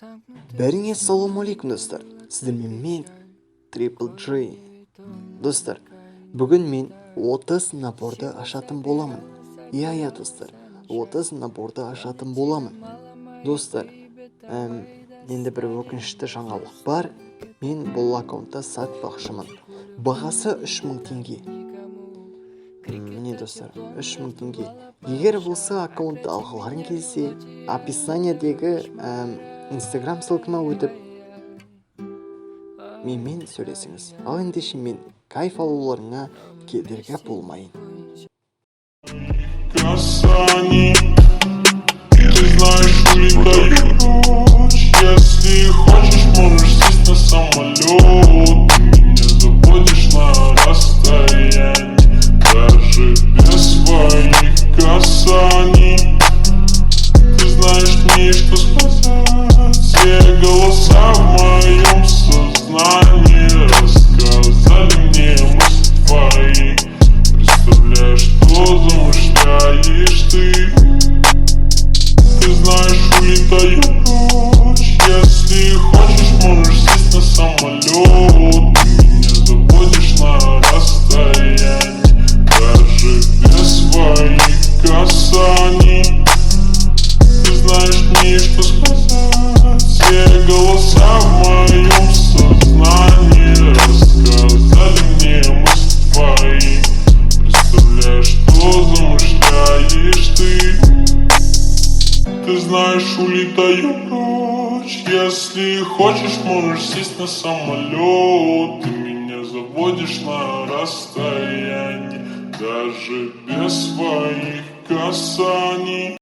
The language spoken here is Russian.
Бәріңе ассалаумалейкум достар, сіздермен мен Triple J. Достар, бүгін мен 30 наборды ашатын боламын. Иә достар, 30 наборды ашатын боламын. Достар, енді бір өкінішті жаңалық бар. Мен бұл аккаунтта сатпақшымын. Бағасы 3000 теңге. Міне достар, 3000 теңге. Егер болса аккаунтты алғыларың келсе, описаниедегі Instagram ссылкама өтіп менімен сөйлесіңіз. Ал ендеше мен кайф алуларыңа кедергі болмайын. Ты знаешь, улетаю прочь. Если хочешь, можешь сесть на самолет. Ты меня заводишь на расстоянии, даже без своих касаний. Ты знаешь мне, что сказать. Все голоса в моем сознании рассказали мне мысли твои. Представляешь, что замышляешь ты. Ты знаешь, улетаю прочь. Если хочешь, можешь сесть на самолет. Ты меня заводишь на расстоянии, даже без своих касаний. Ты знаешь мне, что сказать. Все голоса в моем сознании рассказали мне мысли твои. Представляешь, что замышляешь ты. Ты знаешь, улетаю прочь. Если хочешь, можешь сесть на самолет. Ты меня заводишь на расстоянии, даже без своих касаний.